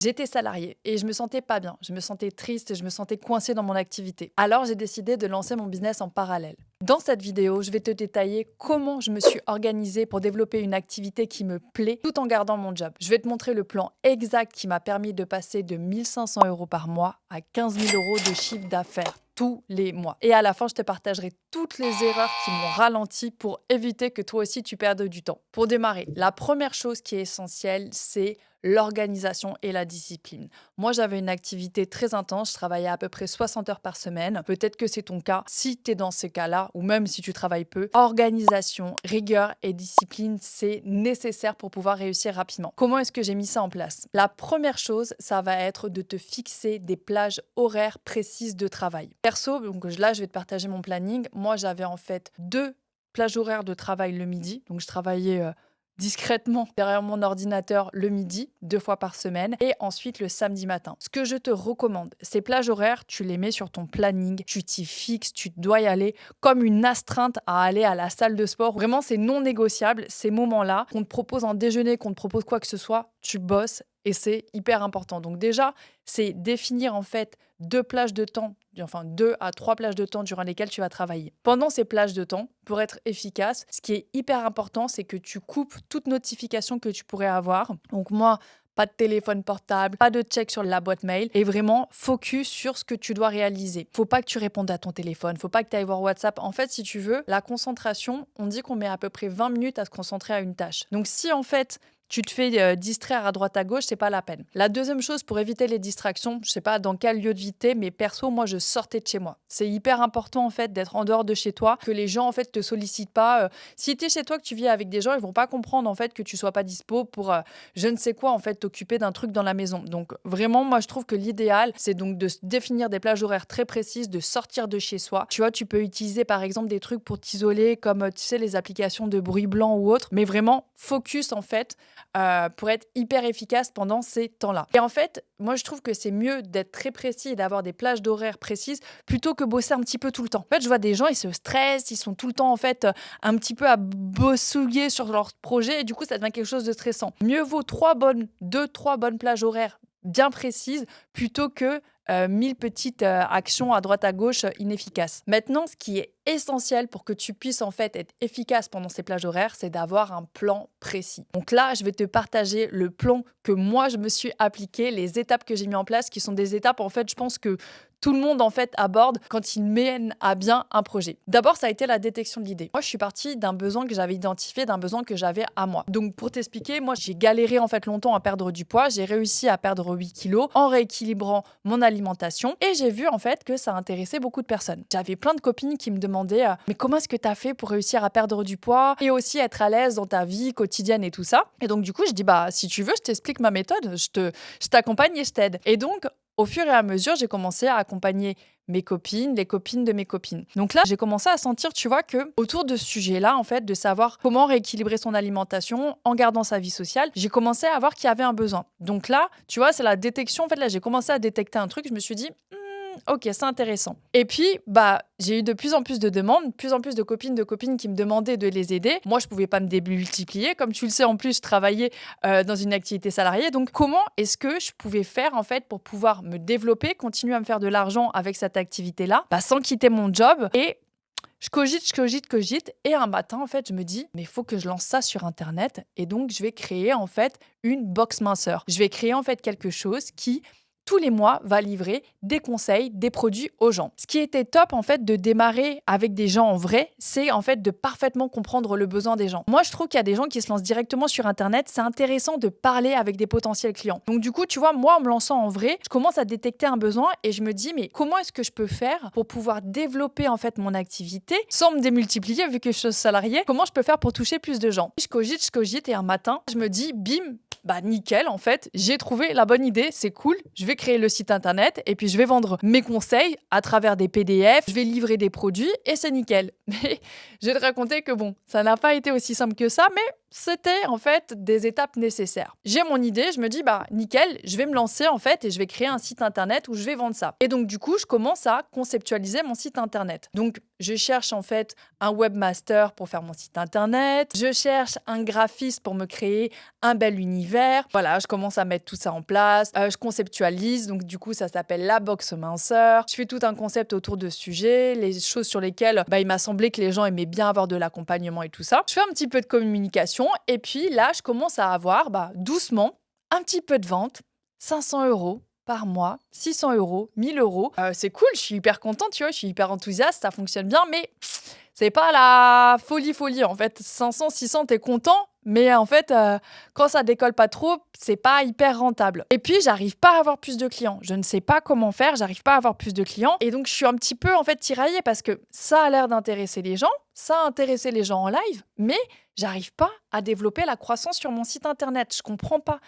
J'étais salariée et je me sentais pas bien. Je me sentais triste et je me sentais coincée dans mon activité. Alors j'ai décidé de lancer mon business en parallèle. Dans cette vidéo, je vais te détailler comment je me suis organisée pour développer une activité qui me plaît tout en gardant mon job. Je vais te montrer le plan exact qui m'a permis de passer de 1500 euros par mois à 15 000 euros de chiffre d'affaires tous les mois. Et à la fin, je te partagerai toutes les erreurs qui m'ont ralenti pour éviter que toi aussi tu perdes du temps. Pour démarrer, la première chose qui est essentielle, c'est l'organisation et la discipline. Moi, j'avais une activité très intense, je travaillais à peu près 60 heures par semaine. Peut-être que c'est ton cas. Si tu es dans ces cas-là, ou même si tu travailles peu, organisation, rigueur et discipline, c'est nécessaire pour pouvoir réussir rapidement. Comment est-ce que j'ai mis ça en place? La première chose, ça va être de te fixer des plages horaires précises de travail. Perso, donc là, je vais te partager mon planning. Moi, j'avais en fait 2 plages horaires de travail le midi. Donc, je travaillais discrètement derrière mon ordinateur le midi, 2 fois par semaine, et ensuite le samedi matin. Ce que je te recommande, ces plages horaires, tu les mets sur ton planning, tu t'y fixes, tu dois y aller comme une astreinte à aller à la salle de sport. Vraiment, c'est non négociable, ces moments-là, qu'on te propose un déjeuner, qu'on te propose quoi que ce soit, tu bosses et c'est hyper important. Donc déjà, c'est définir en fait 2 plages de temps, enfin 2 à 3 plages de temps durant lesquelles tu vas travailler. Pendant ces plages de temps, pour être efficace, ce qui est hyper important, c'est que tu coupes toute notification que tu pourrais avoir. Donc moi, pas de téléphone portable, pas de check sur la boîte mail et vraiment focus sur ce que tu dois réaliser. Faut pas que tu répondes à ton téléphone, faut pas que tu ailles voir WhatsApp. En fait, si tu veux, la concentration, on dit qu'on met à peu près 20 minutes à se concentrer à une tâche. Donc si en fait, tu te fais distraire à droite à gauche, c'est pas la peine. La deuxième chose pour éviter les distractions, je sais pas dans quel lieu de vie t'es, mais perso, moi, je sortais de chez moi. C'est hyper important en fait d'être en dehors de chez toi, que les gens en fait te sollicitent pas. Si t'es chez toi, que tu vis avec des gens, ils vont pas comprendre en fait que tu sois pas dispo pour je ne sais quoi en fait t'occuper d'un truc dans la maison. Donc vraiment, moi, je trouve que l'idéal, c'est donc de se définir des plages horaires très précises, de sortir de chez soi. Tu vois, tu peux utiliser par exemple des trucs pour t'isoler, comme tu sais les applications de bruit blanc ou autre, mais vraiment focus en fait. Pour être hyper efficace pendant ces temps-là. Et en fait, moi, je trouve que c'est mieux d'être très précis et d'avoir des plages d'horaires précises plutôt que bosser un petit peu tout le temps. En fait, je vois des gens, ils se stressent, ils sont tout le temps, en fait, un petit peu à bossouiller sur leur projet et du coup, ça devient quelque chose de stressant. Mieux vaut 2-3 bonnes plages horaires bien précises plutôt que 1000 petites actions à droite à gauche inefficaces. Maintenant, ce qui est essentiel pour que tu puisses en fait être efficace pendant ces plages horaires, c'est d'avoir un plan précis. Donc là, je vais te partager le plan que moi je me suis appliqué, les étapes que j'ai mis en place, qui sont des étapes en fait, je pense que tout le monde en fait aborde quand il mène à bien un projet. D'abord, ça a été la détection de l'idée. Moi, je suis partie d'un besoin que j'avais identifié, d'un besoin que j'avais à moi. Donc pour t'expliquer, moi j'ai galéré en fait longtemps à perdre du poids, j'ai réussi à perdre 8 kilos en rééquilibrant mon alimentation et j'ai vu en fait que ça intéressait beaucoup de personnes. J'avais plein de copines qui me demandaient mais comment est-ce que tu as fait pour réussir à perdre du poids et aussi être à l'aise dans ta vie quotidienne et tout ça. Et donc du coup, je dis bah si tu veux, je t'explique ma méthode, je t'accompagne et je t'aide. Et donc au fur et à mesure, j'ai commencé à accompagner mes copines, les copines de mes copines. Donc là, j'ai commencé à sentir, tu vois, que autour de ce sujet-là, en fait, de savoir comment rééquilibrer son alimentation en gardant sa vie sociale, j'ai commencé à voir qu'il y avait un besoin. Donc là, tu vois, c'est la détection. En fait, là, j'ai commencé à détecter un truc. Je me suis dit, ok, c'est intéressant. Et puis, bah, j'ai eu de plus en plus de demandes, de plus en plus de copines qui me demandaient de les aider. Moi, je pouvais pas me démultiplier. Comme tu le sais, en plus, je travaillais dans une activité salariée. Donc, comment est-ce que je pouvais faire, en fait, pour pouvoir me développer, continuer à me faire de l'argent avec cette activité-là, bah, sans quitter mon job et je cogite. Et un matin, en fait, je me dis, mais il faut que je lance ça sur Internet. Et donc, je vais créer, en fait, une box minceur. Je vais créer, en fait, quelque chose qui tous les mois, va livrer des conseils, des produits aux gens. Ce qui était top, en fait, de démarrer avec des gens en vrai, c'est en fait de parfaitement comprendre le besoin des gens. Moi, je trouve qu'il y a des gens qui se lancent directement sur Internet. C'est intéressant de parler avec des potentiels clients. Donc, du coup, tu vois, moi, en me lançant en vrai, je commence à détecter un besoin et je me dis, mais comment est-ce que je peux faire pour pouvoir développer, en fait, mon activité sans me démultiplier vu que je suis salariée? Comment je peux faire pour toucher plus de gens? Je cogite et un matin, je me dis, bim, bah nickel, en fait, j'ai trouvé la bonne idée, c'est cool, je vais créer le site internet et puis je vais vendre mes conseils à travers des PDF, je vais livrer des produits et c'est nickel. Mais je vais te raconter que bon, ça n'a pas été aussi simple que ça, mais c'était en fait des étapes nécessaires. J'ai mon idée, je me dis bah nickel, je vais me lancer en fait et je vais créer un site internet où je vais vendre ça. Et donc du coup, je commence à conceptualiser mon site internet. Donc je cherche en fait un webmaster pour faire mon site internet, je cherche un graphiste pour me créer un bel univers. Voilà, je commence à mettre tout ça en place, je conceptualise, donc du coup ça s'appelle la box minceur. Je fais tout un concept autour de ce sujet, les choses sur lesquelles il m'a semblé que les gens aimaient bien avoir de l'accompagnement et tout ça. Je fais un petit peu de communication et puis là je commence à avoir doucement un petit peu de vente, 500 € par mois, 600 €, 1000 €. C'est cool, je suis hyper contente, tu vois, je suis hyper enthousiaste, ça fonctionne bien, mais c'est pas la folie en fait. 500, 600, t'es content, mais en fait, quand ça décolle pas trop, c'est pas hyper rentable. Et puis, j'arrive pas à avoir plus de clients. Je ne sais pas comment faire, j'arrive pas à avoir plus de clients. Et donc, je suis un petit peu en fait tiraillée parce que ça a l'air d'intéresser les gens, ça a intéressé les gens en live, mais j'arrive pas à développer la croissance sur mon site internet. Je comprends pas.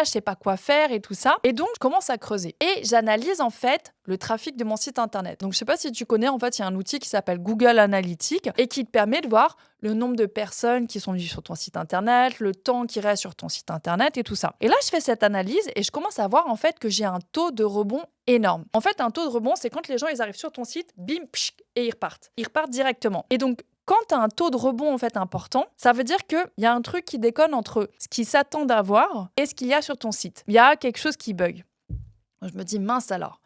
Je sais pas quoi faire et tout ça. Et donc, je commence à creuser. Et j'analyse en fait le trafic de mon site internet. Donc, je sais pas si tu connais, en fait, il y a un outil qui s'appelle Google Analytics et qui te permet de voir le nombre de personnes qui sont venues sur ton site internet, le temps qui reste sur ton site internet et tout ça. Et là, je fais cette analyse et je commence à voir en fait que j'ai un taux de rebond énorme. En fait, un taux de rebond, c'est quand les gens ils arrivent sur ton site, bim, psh, et ils repartent. Ils repartent directement. Et donc, quand tu as un taux de rebond en fait important, ça veut dire qu'il y a un truc qui déconne entre ce qu'ils s'attendent à voir et ce qu'il y a sur ton site. Il y a quelque chose qui bug. Je me dis, mince alors.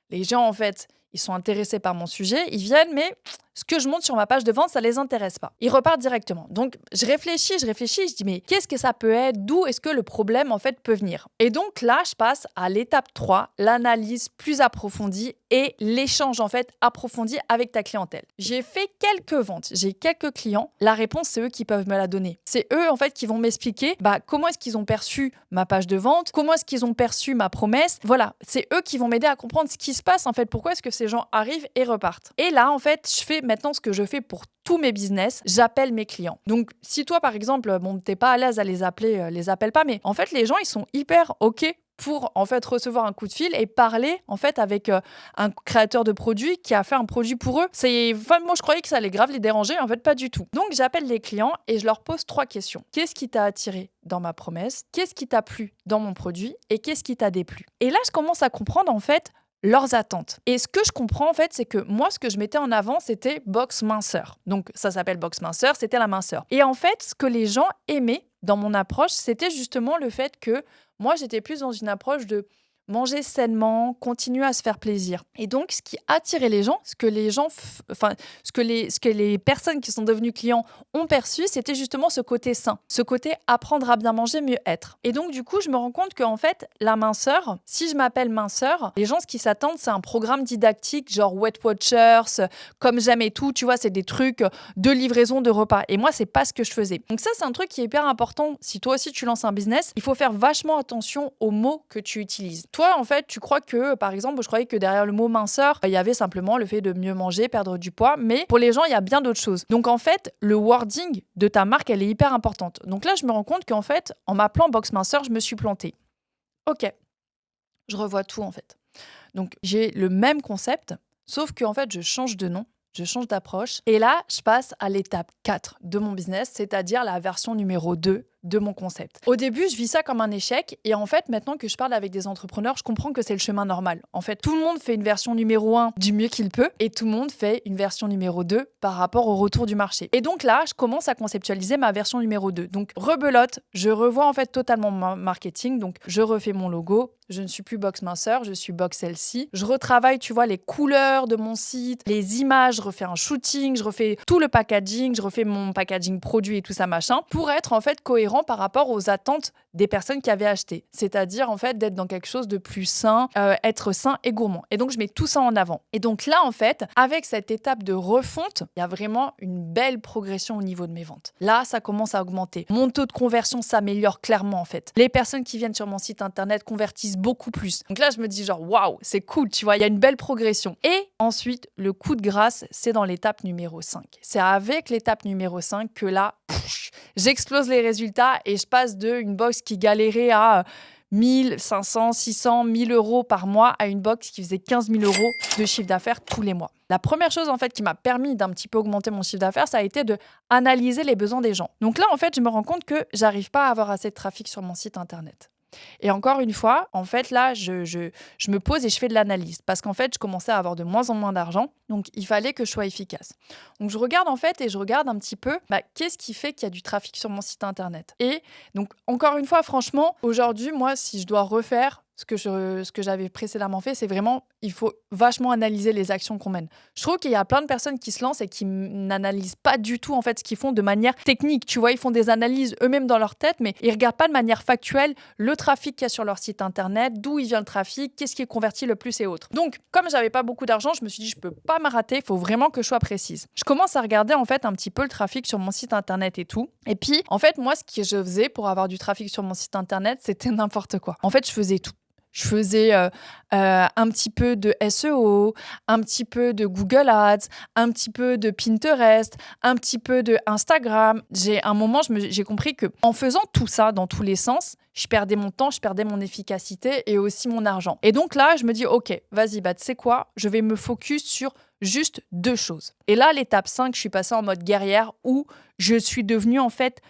Les gens, en fait, ils sont intéressés par mon sujet, ils viennent, mais ce que je montre sur ma page de vente, ça les intéresse pas. Ils repartent directement. Donc, je réfléchis, je dis, mais qu'est-ce que ça peut être? D'où est-ce que le problème, en fait, peut venir? Et donc là, je passe à l'étape 3, l'analyse plus approfondie et l'échange, en fait, approfondi avec ta clientèle. J'ai fait quelques ventes, j'ai quelques clients. La réponse, c'est eux qui peuvent me la donner. C'est eux, en fait, qui vont m'expliquer comment est-ce qu'ils ont perçu ma page de vente, comment est-ce qu'ils ont perçu ma promesse. Voilà, c'est eux qui vont m'aider à comprendre ce qui se passe, en fait, pourquoi est-ce que ces gens arrivent et repartent. Et là, en fait, je fais maintenant ce que je fais pour tous mes business, j'appelle mes clients. Donc, si toi, par exemple, t'es pas à l'aise à les appeler, les appelle pas, mais en fait, les gens, ils sont hyper OK pour en fait recevoir un coup de fil et parler en fait avec un créateur de produit qui a fait un produit pour eux. Moi je croyais que ça allait grave les déranger, en fait pas du tout. Donc j'appelle les clients et je leur pose 3 questions. Qu'est-ce qui t'a attiré dans ma promesse? Qu'est-ce qui t'a plu dans mon produit? Et qu'est-ce qui t'a déplu? Et là je commence à comprendre en fait leurs attentes. Et ce que je comprends en fait, c'est que moi, ce que je mettais en avant, c'était box minceur. Donc ça s'appelle box minceur, c'était la minceur. Et en fait, ce que les gens aimaient dans mon approche, c'était justement le fait que moi, j'étais plus dans une approche de manger sainement, continuer à se faire plaisir. Et donc, ce qui attirait les gens, ce que les personnes qui sont devenues clients ont perçu, c'était justement ce côté sain, ce côté apprendre à bien manger, mieux être. Et donc, du coup, je me rends compte qu'en fait, la minceur, si je m'appelle minceur, les gens, ce qu'ils s'attendent, c'est un programme didactique, genre Weight Watchers, Comme J'aime et tout, tu vois, c'est des trucs de livraison de repas. Et moi, c'est pas ce que je faisais. Donc ça, c'est un truc qui est hyper important. Si toi aussi, tu lances un business, il faut faire vachement attention aux mots que tu utilises. Toi, en fait, tu crois que, par exemple, je croyais que derrière le mot minceur, il y avait simplement le fait de mieux manger, perdre du poids, mais pour les gens, il y a bien d'autres choses. Donc, en fait, le wording de ta marque, elle est hyper importante. Donc là, je me rends compte qu'en fait, en m'appelant box minceur, je me suis plantée. Ok, je revois tout, en fait. Donc, j'ai le même concept, sauf qu'en fait, je change de nom, je change d'approche. Et là, je passe à l'étape 4 de mon business, c'est-à-dire la version numéro 2 de mon concept. Au début, je vis ça comme un échec et en fait, maintenant que je parle avec des entrepreneurs, je comprends que c'est le chemin normal. En fait, tout le monde fait une version numéro 1 du mieux qu'il peut et tout le monde fait une version numéro 2 par rapport au retour du marché. Et donc là, je commence à conceptualiser ma version numéro 2. Donc, rebelote, je revois en fait totalement mon marketing. Donc, je refais mon logo. Je ne suis plus box minceur, je suis box healthy. Je retravaille, tu vois, les couleurs de mon site, les images, je refais un shooting, je refais tout le packaging, je refais mon packaging produit et tout ça machin pour être en fait cohérent par rapport aux attentes des personnes qui avaient acheté. C'est-à-dire en fait d'être dans quelque chose de plus sain, être sain et gourmand. Et donc je mets tout ça en avant. Et donc là en fait, avec cette étape de refonte, il y a vraiment une belle progression au niveau de mes ventes. Là, ça commence à augmenter. Mon taux de conversion s'améliore clairement en fait. Les personnes qui viennent sur mon site internet convertissent beaucoup plus. Donc là, je me dis genre waouh, c'est cool, tu vois, il y a une belle progression. Et ensuite, le coup de grâce, c'est dans l'étape numéro 5. C'est avec l'étape numéro 5 que là, j'explose les résultats et je passe d'une box qui galérait à 1500, 600, 1000 euros par mois à une box qui faisait 15 000 euros de chiffre d'affaires tous les mois. La première chose en fait qui m'a permis d'un petit peu augmenter mon chiffre d'affaires, ça a été de analyser les besoins des gens. Donc là en fait, je me rends compte que j'arrive pas à avoir assez de trafic sur mon site internet. Et encore une fois, en fait, là, je me pose et je fais de l'analyse parce qu'en fait, je commençais à avoir de moins en moins d'argent. Donc, il fallait que je sois efficace. Donc, je regarde en fait et je regarde un petit peu qu'est-ce qui fait qu'il y a du trafic sur mon site internet. Et donc, encore une fois, franchement, aujourd'hui, moi, si je dois refaire ce que j'avais précédemment fait, c'est vraiment, il faut vachement analyser les actions qu'on mène. Je trouve qu'il y a plein de personnes qui se lancent et qui n'analysent pas du tout en fait ce qu'ils font de manière technique. Tu vois, ils font des analyses eux-mêmes dans leur tête, mais ils regardent pas de manière factuelle le trafic qu'il y a sur leur site internet, d'où il vient le trafic, qu'est-ce qui est converti le plus et autres. Donc, comme j'avais pas beaucoup d'argent, je me suis dit, je peux pas me rater, il faut vraiment que je sois précise. Je commence à regarder en fait un petit peu le trafic sur mon site internet et tout. Et puis, en fait, moi, ce que je faisais pour avoir du trafic sur mon site internet, c'était n'importe quoi. En fait, je faisais tout. Je faisais un petit peu de SEO, un petit peu de Google Ads, un petit peu de Pinterest, un petit peu de Instagram. Un moment, j'ai compris qu'en faisant tout ça dans tous les sens, je perdais mon temps, je perdais mon efficacité et aussi mon argent. Et donc là, je me dis, OK, vas-y, tu sais quoi, je vais me focus sur juste 2 choses. Et là, l'étape 5, je suis passée en mode guerrière où je suis devenue en fait,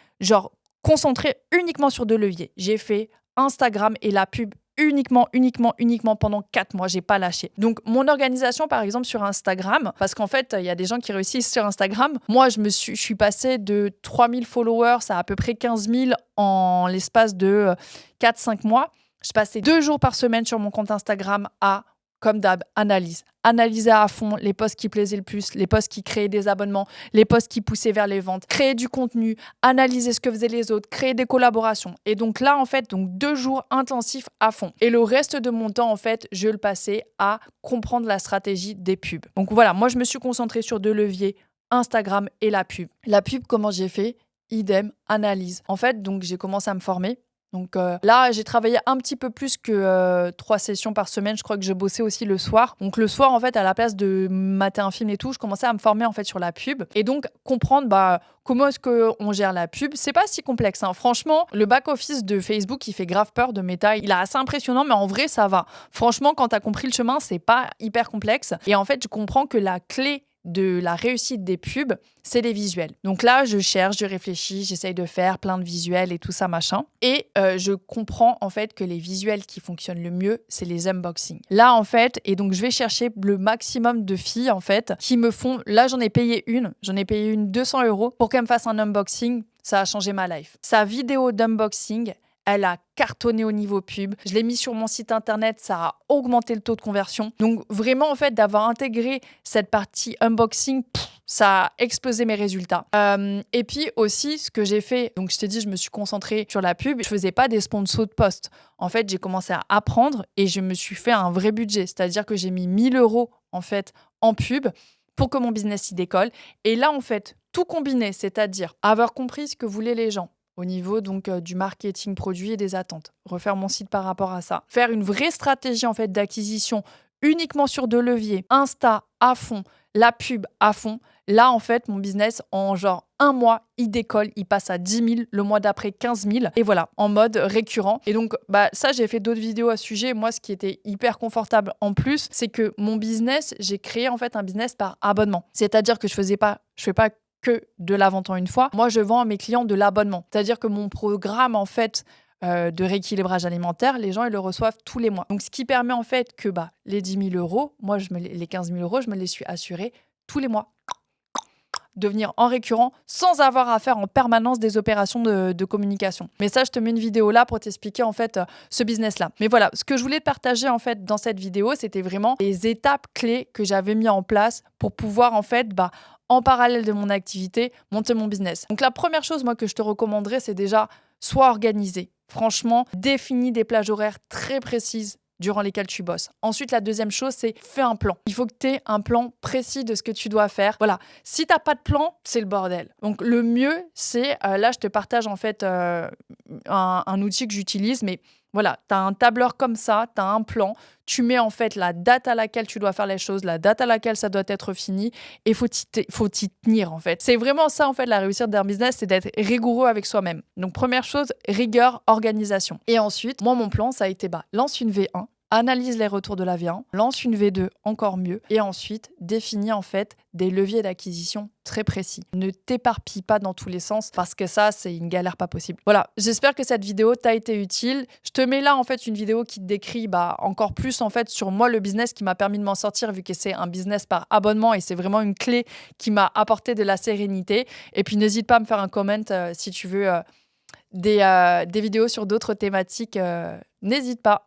concentrée uniquement sur 2 leviers. J'ai fait Instagram et la pub uniquement pendant 4 mois, j'ai pas lâché. Donc, mon organisation, par exemple, sur Instagram, parce qu'en fait, il y a des gens qui réussissent sur Instagram. Moi, je suis passée de 3000 followers à peu près 15 000 en l'espace de 4-5 mois. Je passais 2 jours par semaine sur mon compte Instagram à, comme d'hab, analyse. Analyser à fond les posts qui plaisaient le plus, les posts qui créaient des abonnements, les posts qui poussaient vers les ventes, créer du contenu, analyser ce que faisaient les autres, créer des collaborations. Et donc là, en fait, 2 jours intensifs à fond. Et le reste de mon temps, en fait, je le passais à comprendre la stratégie des pubs. Donc voilà, moi, je me suis concentrée sur 2 leviers, Instagram et la pub. La pub, comment j'ai fait ? Idem, analyse. En fait, donc j'ai commencé à me former. Donc là, j'ai travaillé un petit peu plus que 3 sessions par semaine. Je crois que je bossais aussi le soir. Donc le soir, en fait, à la place de mater un film et tout, je commençais à me former en fait sur la pub et donc comprendre comment est-ce qu'on gère la pub. C'est pas si complexe, hein. Franchement, le back-office de Facebook, il fait grave peur de Meta. Il est assez impressionnant, mais en vrai, ça va. Franchement, quand t'as compris le chemin, c'est pas hyper complexe. Et en fait, je comprends que la clé de la réussite des pubs, c'est les visuels. Donc là, je cherche, je réfléchis, j'essaye de faire plein de visuels et tout ça, machin. Et je comprends en fait que les visuels qui fonctionnent le mieux, c'est les unboxings. Là, en fait, et donc je vais chercher le maximum de filles, en fait, qui me font... Là, j'en ai payé une 200 € pour qu'elle me fasse un unboxing. Ça a changé ma life. Sa vidéo d'unboxing, elle a cartonné au niveau pub. Je l'ai mis sur mon site internet, ça a augmenté le taux de conversion. Donc vraiment, en fait, d'avoir intégré cette partie unboxing, ça a explosé mes résultats. Et puis aussi, ce que j'ai fait, donc je t'ai dit, je me suis concentrée sur la pub. Je faisais pas des sponsors de poste. En fait, j'ai commencé à apprendre et je me suis fait un vrai budget. C'est-à-dire que j'ai mis 1 000 € en fait en pub pour que mon business y décolle. Et là, en fait, tout combiné, c'est-à-dire avoir compris ce que voulaient les gens, au niveau donc du marketing produit et des attentes. Refaire mon site par rapport à ça. Faire une vraie stratégie en fait d'acquisition uniquement sur 2 leviers. Insta à fond, la pub à fond. Là, en fait, mon business, en 1 mois, il décolle, il passe à 10 000, le mois d'après 15 000. Et voilà, en mode récurrent. Et donc, ça, j'ai fait d'autres vidéos à ce sujet. Moi, ce qui était hyper confortable en plus, c'est que mon business, j'ai créé en fait un business par abonnement. C'est-à-dire que je fais pas que de la vente en une fois. Moi, je vends à mes clients de l'abonnement. C'est-à-dire que mon programme, en fait, de rééquilibrage alimentaire, les gens, ils le reçoivent tous les mois. Donc, ce qui permet, en fait, que les 10 000 €, moi, les 15 000 €, je me les suis assurés tous les mois. Devenir en récurrent sans avoir à faire en permanence des opérations de communication. Mais ça, je te mets une vidéo là pour t'expliquer en fait ce business-là. Mais voilà, ce que je voulais te partager en fait dans cette vidéo, c'était vraiment les étapes clés que j'avais mis en place pour pouvoir en fait, en parallèle de mon activité, monter mon business. Donc la première chose moi que je te recommanderais, c'est déjà sois organisé. Franchement, définis des plages horaires très précises durant lesquels tu bosses. Ensuite, la deuxième chose, c'est fais un plan. Il faut que tu aies un plan précis de ce que tu dois faire. Voilà. Si tu n'as pas de plan, c'est le bordel. Donc, le mieux, c'est... là, je te partage en fait un outil que j'utilise, mais voilà, tu as un tableur comme ça, tu as un plan, tu mets en fait la date à laquelle tu dois faire les choses, la date à laquelle ça doit être fini et faut t'y tenir en fait. C'est vraiment ça en fait la réussite d'un business, c'est d'être rigoureux avec soi-même. Donc première chose, rigueur, organisation. Et ensuite, moi mon plan ça a été lance une V1. analyse les retours de la V1, lance une V2 encore mieux et ensuite définis en fait des leviers d'acquisition très précis. Ne t'éparpille pas dans tous les sens parce que ça, c'est une galère pas possible. Voilà, j'espère que cette vidéo t'a été utile. Je te mets là en fait une vidéo qui te décrit encore plus en fait sur moi le business qui m'a permis de m'en sortir vu que c'est un business par abonnement et c'est vraiment une clé qui m'a apporté de la sérénité. Et puis n'hésite pas à me faire un comment si tu veux des vidéos sur d'autres thématiques. N'hésite pas.